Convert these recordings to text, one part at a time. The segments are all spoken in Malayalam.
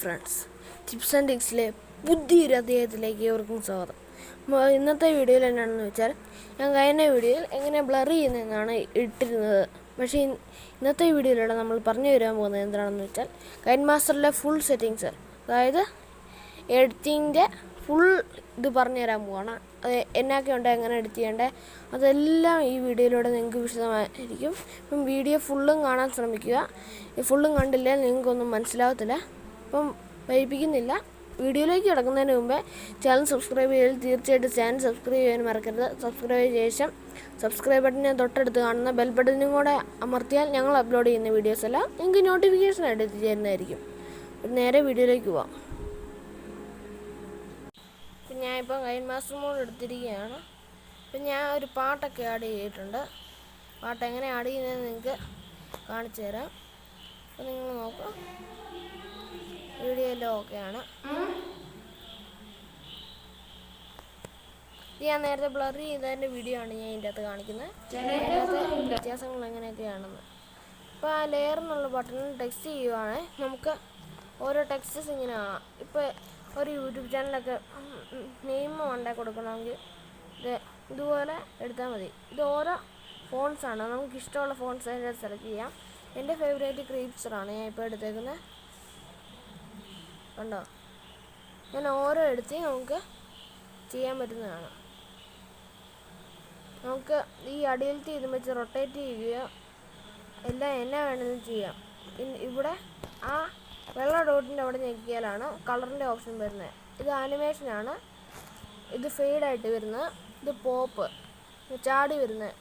ഫ്രണ്ട്സ്, ടിപ്സ് ആൻഡ് ടിക്സിലെ പുതിയൊരു അധ്യായത്തിലേക്ക് ഏവർക്കും സ്വാഗതം. ഇന്നത്തെ വീഡിയോയിൽ എന്നാണെന്ന് വെച്ചാൽ, ഞാൻ കഴിഞ്ഞ വീഡിയോയിൽ എങ്ങനെ ബ്ലർ ചെയ്യുന്നതെന്നാണ് ഇട്ടിരുന്നത്. പക്ഷേ ഇന്നത്തെ വീഡിയോയിലൂടെ നമ്മൾ പറഞ്ഞു തരാൻ പോകുന്നത് എന്താണെന്ന് വെച്ചാൽ, കൈൻമാസ്റ്ററിലെ ഫുൾ സെറ്റിങ്സ്, അതായത് എഡിറ്റിങ്ങിൻ്റെ ഫുൾ ഇത് പറഞ്ഞു തരാൻ പോവാണ്. അത് എന്നൊക്കെ ഉണ്ട്, എങ്ങനെ എഡിറ്റ് ചെയ്യേണ്ടത്, അതെല്ലാം ഈ വീഡിയോയിലൂടെ നിങ്ങൾക്ക് വിശദമായിരിക്കും. ഇപ്പം വീഡിയോ ഫുള്ളും കാണാൻ ശ്രമിക്കുക. ഈ ഫുള്ളും കണ്ടില്ലേ നിങ്ങൾക്കൊന്നും മനസ്സിലാകത്തില്ല. അപ്പം വൈകിപ്പിക്കുന്നില്ല. വീഡിയോയിലേക്ക് കിടക്കുന്നതിന് മുമ്പേ ചാനൽ സബ്സ്ക്രൈബ് ചെയ്താൽ തീർച്ചയായിട്ടും ചാനൽ സബ്സ്ക്രൈബ് ചെയ്യാൻ മറക്കരുത്. സബ്സ്ക്രൈബ് ചെയ്ത ശേഷം സബ്സ്ക്രൈബ് ബട്ടണിന് തൊട്ടടുത്ത് കാണുന്ന ബെൽ ബട്ടനും കൂടെ അമർത്തിയാൽ ഞങ്ങൾ അപ്ലോഡ് ചെയ്യുന്ന വീഡിയോസ് എല്ലാം നിങ്ങൾക്ക് നോട്ടിഫിക്കേഷനായിട്ട് എത്തിച്ചേരുന്നതായിരിക്കും. നേരെ വീഡിയോയിലേക്ക് പോവാം. ഇപ്പം ഞാനിപ്പം കൈൻമാസ്റ്റർ മോഡ് എടുത്തിരിക്കുകയാണ്. ഇപ്പം ഞാൻ ഒരു പാട്ടൊക്കെ ആഡ് ചെയ്തിട്ടുണ്ട്. പാട്ട് എങ്ങനെ ആഡ് ചെയ്യുന്നതെന്ന് നിങ്ങൾക്ക് കാണിച്ചു തരാം. അപ്പം നിങ്ങൾ നോക്കാം, വീഡിയോ എല്ലാം ഓക്കെയാണ്. ഇത് ഞാൻ നേരത്തെ ബ്ലർ ചെയ്തതിൻ്റെ വീഡിയോ ആണ് ഞാൻ ഇതിൻ്റെ അകത്ത് കാണിക്കുന്നത്. അതിനകത്ത് വ്യത്യാസങ്ങൾ എങ്ങനെയൊക്കെയാണെന്ന്. ഇപ്പോൾ ആ ലെയർ എന്നുള്ള ബട്ടണിൽ ടെക്സ്റ്റ് ചെയ്യുവാണെങ്കിൽ നമുക്ക് ഓരോ ടെക്സ്റ്റസ് ഇങ്ങനെ കാണാം. ഇപ്പോൾ ഒരു യൂട്യൂബ് ചാനലൊക്കെ നെയിം ഉണ്ടാക്കി കൊടുക്കണമെങ്കിൽ ഇതുപോലെ എടുത്താൽ മതി. ഇത് ഓരോ ഫോൺസാണ്, നമുക്ക് ഇഷ്ടമുള്ള ഫോൺസ് അതിൻ്റെ സെലക്ട് ചെയ്യാം. എൻ്റെ ഫേവറേറ്റ് ക്രീപ്സറാണ് ഞാൻ ഇപ്പോൾ എടുത്തേക്കുന്നത്. കണ്ടോ, ഞാൻ ഓരോ എടുത്ത് നമുക്ക് ചെയ്യാൻ പറ്റുന്നതാണ്. നമുക്ക് ഈ അടിയിലത്തെ ഇത് വെച്ച് റൊട്ടേറ്റ് ചെയ്യുകയോ എല്ലാം എന്നാ വേണമെങ്കിലും ചെയ്യാം. ഇവിടെ ആ വെള്ള ഡോട്ടിൻ്റെ അവിടെ ഞെക്കിയാലാണ് കളറിൻ്റെ ഓപ്ഷൻ വരുന്നത്. ഇത് ആനിമേഷനാണ്. ഇത് ഫെയ്ഡായിട്ട് വരുന്നത്. ഇത് പോപ്പ്, ചാടി വരുന്നത്,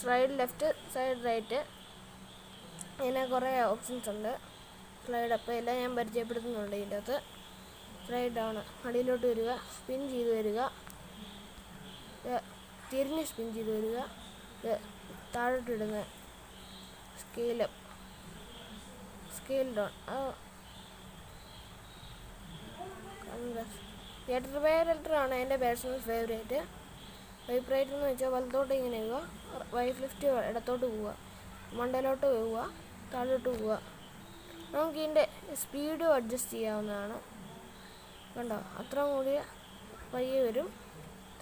സ്ലൈഡ് ലെഫ്റ്റ്, സൈഡ് റൈറ്റ്, ഇങ്ങനെ കുറേ ഓപ്ഷൻസ് ഉണ്ട്. സ്ലൈഡ് അപ്പ് എല്ലാം ഞാൻ പരിചയപ്പെടുത്തുന്നുണ്ട് ഇതിൻ്റെ അകത്ത്. സ്ലൈഡ് ഡൗൺ, അടിയിലോട്ട് വരിക, സ്പിൻ ചെയ്ത് വരിക, തിരിഞ്ഞ് സ്പിൻ ചെയ്ത് വരിക, താഴോട്ടിടുന്ന സ്കെയിൽ അപ്പ്, സ്കെയിൽ ഡൗൺ. വൈബ്രേറ്ററാണ് എൻ്റെ പേഴ്സണൽ ഫേവറേറ്റ്. വൈബ്രേറ്റർ എന്ന് വെച്ചാൽ വലത്തോട്ട് ഇങ്ങനെ പോവുക, വൈഫ് ലിഫ്റ്റ് ഇടത്തോട്ട് പോവുക, മണ്ടയിലോട്ട് പോവുക, താഴോട്ട് പോവുക. നമുക്ക് ഇതിൻ്റെ സ്പീഡും അഡ്ജസ്റ്റ് ചെയ്യാവുന്നതാണ്. കണ്ടോ, അത്ര കൂടിയ പയ്യെ വരും,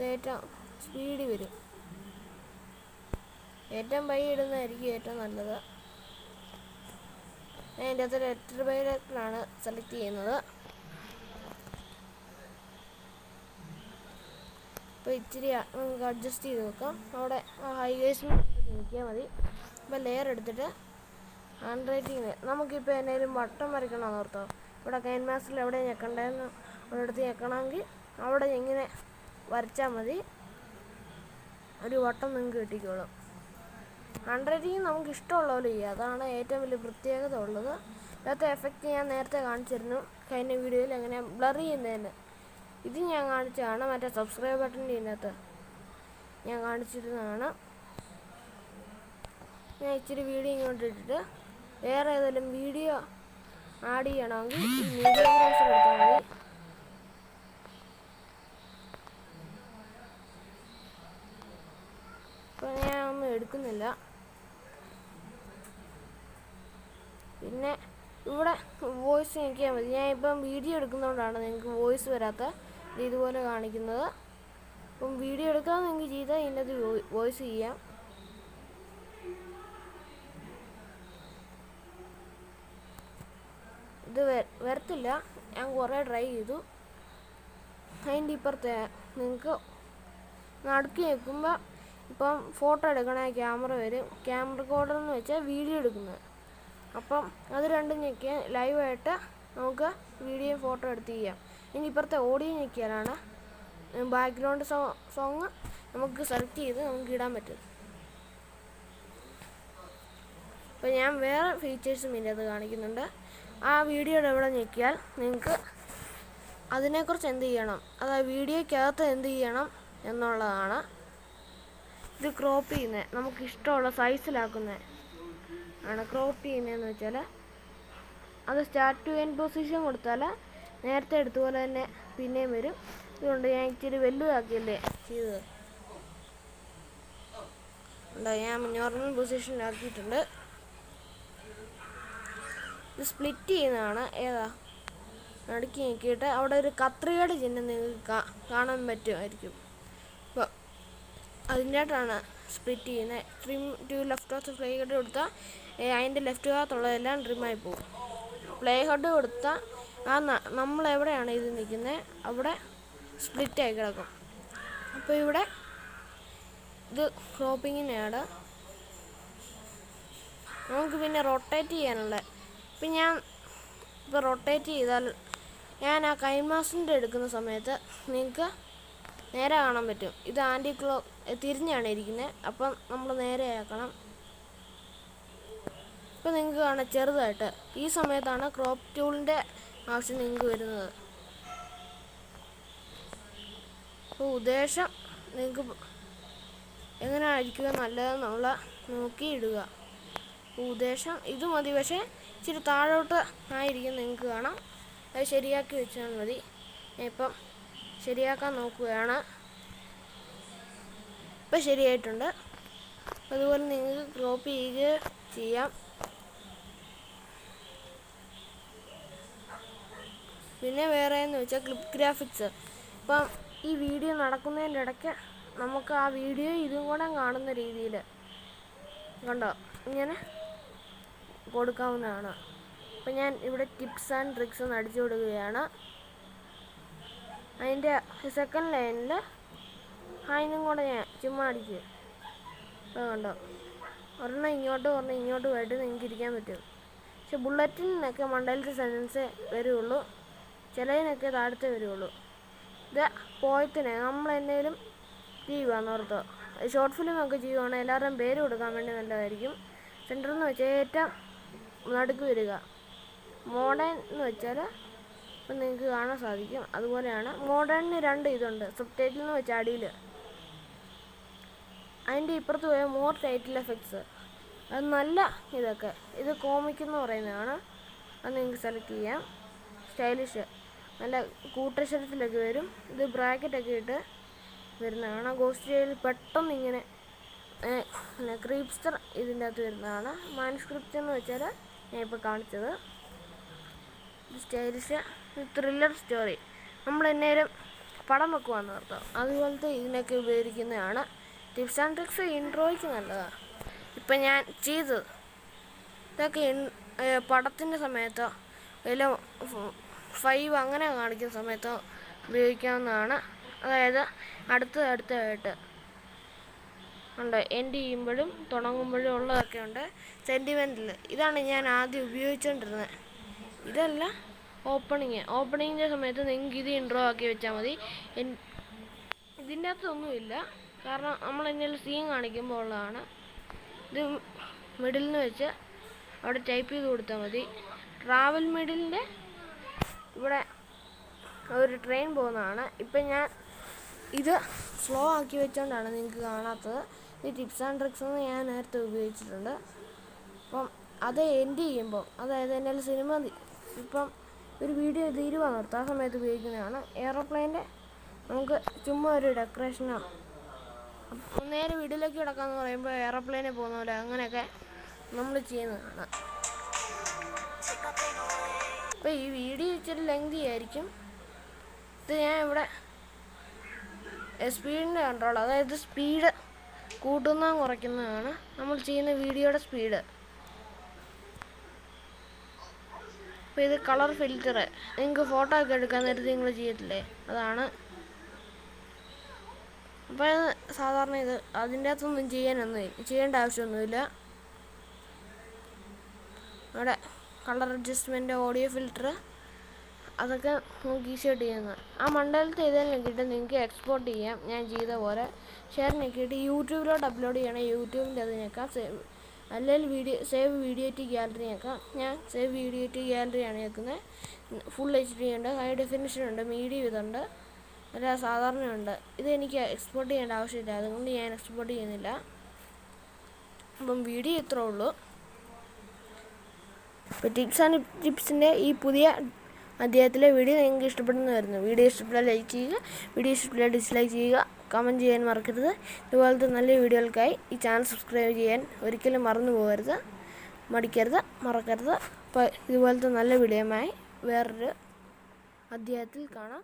ഏറ്റവും സ്പീഡ് വരും. ഏറ്റവും പയ്യെ ഇടുന്നതായിരിക്കും ഏറ്റവും നല്ലത്. ഞാൻ ഇതിൻ്റെ അകത്ത് വൈബ്രേറ്ററാണ് സെലക്ട് ചെയ്യുന്നത്. അപ്പോൾ ഇച്ചിരി നമുക്ക് അഡ്ജസ്റ്റ് ചെയ്ത് നോക്കാം. അവിടെ ഹൈ വേസിന് നോക്കിയാൽ മതി. ഇപ്പോൾ ലെയർ എടുത്തിട്ട് ഹാൻഡ് റൈറ്റിങ്ങിന് നമുക്കിപ്പോൾ എന്തെങ്കിലും വട്ടം വരയ്ക്കണമെന്ന് ഓർത്തോ, ഇവിടെ കൈൻമാസ്റ്ററിൽ എവിടെ ഞെക്കണ്ടതെന്ന് ഒരിടത്ത് ഞെക്കണമെങ്കിൽ അവിടെ ഇങ്ങനെ വരച്ചാൽ മതി, ഒരു വട്ടം നിങ്ങൾക്ക് കിട്ടിക്കോളും. ഹാൻഡ് റൈറ്റിങ് നമുക്ക് ഇഷ്ടമുള്ള പോലെ ചെയ്യുക, അതാണ് ഏറ്റവും വലിയ പ്രത്യേകത ഉള്ളത്. ഇതിനകത്ത് എഫക്റ്റ് ഞാൻ നേരത്തെ കാണിച്ചിരുന്നു കഴിഞ്ഞ വീഡിയോയിൽ എങ്ങനെ ബ്ലർ ചെയ്യുന്നതിന്. ഇത് ഞാൻ കാണിച്ചതാണ്, മറ്റേ സബ്സ്ക്രൈബ് ബട്ടണിൻ്റെ ഇതിനകത്ത് ഞാൻ കാണിച്ചിരുന്നതാണ്. ഞാൻ ഇച്ചിരി വീഡിയോ ഇങ്ങോട്ട് ഇട്ടിട്ട് വേറെ ഏതെങ്കിലും വീഡിയോ ആഡ് ചെയ്യണമെങ്കിൽ ഈ മീഡിയ ബ്രൗസർ എടുത്താൽ മതി. ഇപ്പോൾ ഞാൻ ഒന്നും എടുക്കുന്നില്ല. പിന്നെ ഇവിടെ വോയിസ് നോക്കിയാൽ മതി. ഞാൻ ഇപ്പം വീഡിയോ എടുക്കുന്നതുകൊണ്ടാണ് നിങ്ങൾക്ക് വോയിസ് വരാത്ത ഇതുപോലെ കാണിക്കുന്നത്. അപ്പം വീഡിയോ എടുക്കാതെ നിങ്ങൾക്ക് ചെയ്താൽ ഇതിനകത്ത് വോയിസ് ചെയ്യാം. ഇത് വരത്തില്ല, ഞാൻ കുറേ ട്രൈ ചെയ്തു. അതിൻ്റെ ഇപ്പുറത്തെ നിങ്ങൾക്ക് നടുക്കി വെക്കുമ്പോൾ ഇപ്പം ഫോട്ടോ എടുക്കണ ക്യാമറ വരും. ക്യാമറ റെക്കോർഡർ എന്ന് വെച്ചാൽ വീഡിയോ എടുക്കുന്നത്. അപ്പം അത് രണ്ടും ഞെക്കിയാൽ ലൈവായിട്ട് നമുക്ക് വീഡിയോ ഫോട്ടോ എടുത്ത് ചെയ്യാം. ഇനി ഇപ്പുറത്തെ ഓഡിയോ ഞെക്കിയാലാണ് ബാക്ക്ഗ്രൗണ്ട് സോങ് നമുക്ക് സെലക്ട് ചെയ്ത് നമുക്ക് ഇടാൻ പറ്റും. അപ്പോൾ ഞാൻ വേറെ ഫീച്ചേഴ്സും ഇതിൻ്റെ അത് കാണിക്കുന്നുണ്ട്. ആ വീഡിയോയുടെ എവിടെ ഞെക്കിയാൽ നിങ്ങൾക്ക് അതിനെക്കുറിച്ച് എന്ത് ചെയ്യണം, അതായത് വീഡിയോയ്ക്കകത്ത് എന്ത് ചെയ്യണം എന്നുള്ളതാണ്. ഇത് ക്രോപ്പ് ചെയ്യുന്നത്, നമുക്ക് ഇഷ്ടമുള്ള സൈസിലാക്കുന്നത് ആണ് ക്രോപ്പ് ചെയ്യുന്നതെന്ന് വെച്ചാൽ. അത് സ്റ്റാർട്ട് ടു എൻഡ് പൊസിഷൻ കൊടുത്താൽ നേരത്തെ എടുത്തപോലെ തന്നെ പിന്നെയും വരും. ഇതുകൊണ്ട് ഞാൻ ഇച്ചിരി വലുതാക്കിയല്ലേ ചെയ്തത്. ഉണ്ടോ, ഞാൻ നോർമൽ പൊസിഷനിലാക്കിയിട്ടുണ്ട്. ഇത് സ്പ്ലിറ്റ് ചെയ്യുന്നതാണ്. ഏതാ നടുക്കി നോക്കിയിട്ട് അവിടെ ഒരു കത്രികയുടെ ചിഹ്നം നിങ്ങൾക്ക് കാണാൻ പറ്റുമായിരിക്കും. അപ്പോൾ അതിൻ്റെയായിട്ടാണ് സ്പ്ലിറ്റ് ചെയ്യുന്നത്. Trim to left of playhead കൊടുത്താൽ അതിൻ്റെ ലെഫ്റ്റ് ഭാഗത്തുള്ളതെല്ലാം ട്രിമ്മായി പോകും. പ്ലേ ഹെഡ് കൊടുത്താൽ നമ്മളെവിടെയാണ് ഇത് നിൽക്കുന്നത് അവിടെ സ്പ്ലിറ്റായി കിടക്കും. അപ്പോൾ ഇവിടെ ഇത് ക്രോപ്പിങ്ങിനെയാണ്. നമുക്ക് പിന്നെ റൊട്ടേറ്റ് ചെയ്യാനുള്ള. ഇപ്പം ഞാൻ റൊട്ടേറ്റ് ചെയ്താൽ ഞാൻ ആ കൈൻമാസ്റ്ററിൻ്റെ എടുക്കുന്ന സമയത്ത് നിങ്ങൾക്ക് നേരെ കാണാൻ പറ്റും. ഇത് ആൻറ്റി ക്ലോക്ക് തിരിഞ്ഞാണ് ഇരിക്കുന്നത്. അപ്പം നമ്മൾ നേരെ ആക്കണം. ഇപ്പം നിങ്ങൾക്ക് കാണാം ചെറുതായിട്ട്. ഈ സമയത്താണ് ക്രോപ്പ് ടൂളിൻ്റെ ആവശ്യം നിങ്ങൾക്ക് വരുന്നത്. അപ്പോൾ ഉദ്ദേശം നിങ്ങൾക്ക് എങ്ങനെ അഴിക്കുക നല്ലതെന്നുള്ള നോക്കിയിടുക. ഉദ്ദേശം ഇത് മതി. പക്ഷേ ഇച്ചിരി താഴോട്ട് ആയിരിക്കും നിങ്ങൾക്ക് കാണാം. അത് ശരിയാക്കി വെച്ചാൽ മതി. ഇപ്പം ശരിയാക്കാൻ നോക്കുകയാണ്. ഇപ്പം ശരിയായിട്ടുണ്ട്. അതുപോലെ നിങ്ങൾക്ക് ക്രോപ്പ് ചെയ്യാം. പിന്നെ വേറെ എന്ന് വെച്ചാൽ ക്ലിപ്പ് ഗ്രാഫിക്സ്. ഇപ്പം ഈ വീഡിയോ നടക്കുന്നതിൻ്റെ ഇടയ്ക്ക് നമുക്ക് ആ വീഡിയോ ഇതും കൂടെ കാണുന്ന രീതിയിൽ കണ്ടോ ഇങ്ങനെ കൊടുക്കാവുന്നതാണ്. അപ്പം ഞാൻ ഇവിടെ ടിപ്സ് ആൻഡ് ട്രിക്സ് എന്ന് അടിച്ചു കൊടുക്കുകയാണ്. അതിൻ്റെ സെക്കൻഡ് ലൈനിൽ അതിനും കൂടെ ഞാൻ ചുമ്മാ അടിക്കുക. അപ്പോൾ കണ്ടോ ഒരെണ്ണം ഇങ്ങോട്ടും ഒരെണ്ണം ഇങ്ങോട്ടും ആയിട്ട് നിങ്ങൾക്ക് ഇരിക്കാൻ പറ്റും. പക്ഷെ ബുള്ളറ്റിനൊക്കെ മണ്ടയിലത്തെ സെൻറ്റൻസേ വരുള്ളൂ, ചിലതിനൊക്കെ താഴത്തെ വരുള്ളൂ. ഇത് പോയത്തിനെ നമ്മളെന്തെങ്കിലും ചെയ്യുകയെന്ന് ഓർത്തോ. ഷോർട്ട് ഫിലിമൊക്കെ ചെയ്യുവാണെങ്കിൽ എല്ലാവരുടെയും പേര് കൊടുക്കാൻ വേണ്ടി നല്ലതായിരിക്കും. സെൻറ്റർ എന്ന് വെച്ചാൽ ഏറ്റവും നടുക്ക് വരിക. മോഡേൺ എന്ന് വെച്ചാൽ ഇപ്പം നിങ്ങൾക്ക് കാണാൻ സാധിക്കും. അതുപോലെയാണ് മോഡേണിന് 2 ഇതുണ്ട്. സബ് ടൈറ്റിൽ എന്ന് വെച്ചാൽ അടിയിൽ. അതിൻ്റെ ഇപ്പുറത്ത് പോയ മോർ ടൈറ്റിൽ എഫക്ട്സ്. അത് നല്ല ഇതൊക്കെ. ഇത് കോമിക് എന്ന് പറയുന്നതാണ്. അത് നിങ്ങൾക്ക് സെലക്ട് ചെയ്യാം. സ്റ്റൈലിഷ് നല്ല കൂട്ടക്ഷരത്തിലൊക്കെ വരും. ഇത് ബ്രാക്കറ്റൊക്കെ ഇട്ട് വരുന്നതാണ്. ഗോസ്റ്റ് ജയിൽ പെട്ടെന്ന് ഇങ്ങനെ ക്രീപ്സ്റ്റർ ഇതിൻ്റെ അകത്ത് വരുന്നതാണ്. മാനുസ്ക്രിപ്റ്റ് എന്ന് വെച്ചാൽ ഞാൻ ഇപ്പോൾ കാണിച്ചത്. Stylish thriller story. നമ്മൾ എന്നേലും പടം വെക്കുവാന്ന് ഓർത്തോ, അതുപോലത്തെ ഇതിനൊക്കെ ഉപയോഗിക്കുന്നതാണ്. ടിപ്സ് ആൻഡ് ട്രിക്സ് ഇൻട്രോയ്ക്ക് നല്ലതാണ്. ഇപ്പം ഞാൻ ചെയ്തത് ഇതൊക്കെ പടത്തിൻ്റെ സമയത്തോ എല്ലാം 5 അങ്ങനെ കാണിക്കുന്ന സമയത്തോ ഉപയോഗിക്കാവുന്നതാണ്. അതായത് അടുത്തതായിട്ട് ഉണ്ട്. എൻഡ് ചെയ്യുമ്പോഴും തുടങ്ങുമ്പോഴും ഉള്ളതൊക്കെ ഉണ്ട്. സെൻറ്റിമെൻറ്റിൽ ഇതാണ് ഞാൻ ആദ്യം ഉപയോഗിച്ചുകൊണ്ടിരുന്നത്. ഇതല്ല ഓപ്പണിങ്ങിൻ്റെ സമയത്ത് നിങ്ങൾക്ക് ഇത് ഇൻട്രോ ആക്കി വെച്ചാൽ മതി. ഇതിൻ്റെ അകത്തൊന്നുമില്ല, കാരണം നമ്മൾ എന്തെങ്കിലും സീൻ കാണിക്കുമ്പോൾ ഉള്ളതാണ്. ഇത് മിഡിൽ നിന്ന് വെച്ച് അവിടെ ടൈപ്പ് ചെയ്ത് കൊടുത്താൽ മതി. ട്രാവൽ മിഡിലിൻ്റെ ഇവിടെ ഒരു ട്രെയിൻ പോകുന്നതാണ്. ഇപ്പം ഞാൻ ഇത് സ്ലോ ആക്കി വെച്ചുകൊണ്ടാണ് നിങ്ങൾക്ക് കാണാത്തത്. ഈ ടിപ്സ് ആൻഡ് ട്രിക്സ് എന്ന് ഞാൻ നേരത്തെ ഉപയോഗിച്ചിട്ടുണ്ട്. അപ്പം അത് എൻഡ് ചെയ്യുമ്പോൾ, അതായത് എന്തെങ്കിലും സിനിമ ഇപ്പം ഒരു വീഡിയോ തീരുവാൻ നിർത്താൻ ആ സമയത്ത് ഉപയോഗിക്കുന്നതാണ്. എയറോപ്ലെയിൻ്റെ നമുക്ക് ചുമ്മാ ഒരു ഡെക്കറേഷനോ നേരെ വീഡിയോയിലേക്ക് കിടക്കാമെന്ന് പറയുമ്പോൾ എയറോപ്ലെയിനെ പോകുന്ന പോലെ അങ്ങനെയൊക്കെ നമ്മൾ ചെയ്യുന്നതാണ്. അപ്പോൾ ഈ വീഡിയോ ഇച്ചിരി ലെങ്തി ആയിരിക്കും. ഇത് ഞാൻ ഇവിടെ സ്പീഡിൻ്റെ കൺട്രോൾ, അതായത് സ്പീഡ് കൂട്ടുന്നതും കുറയ്ക്കുന്നതാണ് നമ്മൾ ചെയ്യുന്ന വീഡിയോയുടെ സ്പീഡ്. അപ്പോൾ ഇത് കളർ ഫിൽറ്റർ, നിങ്ങൾക്ക് ഫോട്ടോ ഒക്കെ എടുക്കാൻ നേരത്തെ നിങ്ങൾ ചെയ്യത്തില്ലേ, അതാണ്. അപ്പോൾ സാധാരണ ഇത് അതിൻ്റെ അകത്തൊന്നും ചെയ്യേണ്ട ആവശ്യമൊന്നുമില്ല. അവിടെ കളർ അഡ്ജസ്റ്റ്മെൻറ്റ്, ഓഡിയോ ഫിൽറ്റർ, അതൊക്കെ നമുക്ക് ഈസിയായിട്ട് ചെയ്യുന്നത്. ആ മണ്ടലത്തെ ഏതെങ്കിലും നോക്കിയിട്ട് നിങ്ങൾക്ക് എക്സ്പോർട്ട് ചെയ്യാം. ഞാൻ ചെയ്ത പോലെ ഷെയർ നോക്കിയിട്ട് യൂട്യൂബിലോട്ട് അപ്ലോഡ് ചെയ്യണം. യൂട്യൂബിൻ്റെ അത് ഞെക്കാം. അല്ലെങ്കിൽ സേവ് വീഡിയോ ടു ഗാലറി ഞെക്കാം. ഞാൻ സേവ് വീഡിയോ ടു ഗാലറിയാണ് ഞെക്കുന്നത്. ഫുൾ HD ഉണ്ട്, ഹൈ ഡെഫിനിഷൻ ഉണ്ട്, മീഡിയം ഇതുണ്ട്, അല്ല സാധാരണയുണ്ട്. ഇത് എനിക്ക് എക്സ്പോർട്ട് ചെയ്യേണ്ട ആവശ്യമില്ല, അതുകൊണ്ട് ഞാൻ എക്സ്പോർട്ട് ചെയ്യുന്നില്ല. അപ്പം വീഡിയോ ഇത്രേ ഉള്ളൂ. ഇപ്പോൾ ടിപ്സ് ആൻഡ് ടിപ്സിൻ്റെ ഈ പുതിയ അധ്യായത്തിലെ വീഡിയോ നിങ്ങൾക്ക് ഇഷ്ടപ്പെടുന്നു വരുന്നു. വീഡിയോ ഇഷ്ടപ്പെട്ടാൽ ലൈക്ക് ചെയ്യുക, വീഡിയോ ഇഷ്ടപ്പെട്ടാൽ ഡിസ്ലൈക്ക് ചെയ്യുക, കമൻറ്റ് ചെയ്യാൻ മറക്കരുത്. ഇതുപോലത്തെ നല്ല വീഡിയോകൾക്കായി ഈ ചാനൽ സബ്സ്ക്രൈബ് ചെയ്യാൻ ഒരിക്കലും മറന്നു പോകരുത്. മറക്കരുത്. അപ്പോൾ ഇതുപോലത്തെ നല്ല വീഡിയോയുമായി വേറൊരു അധ്യായത്തിൽ കാണാം.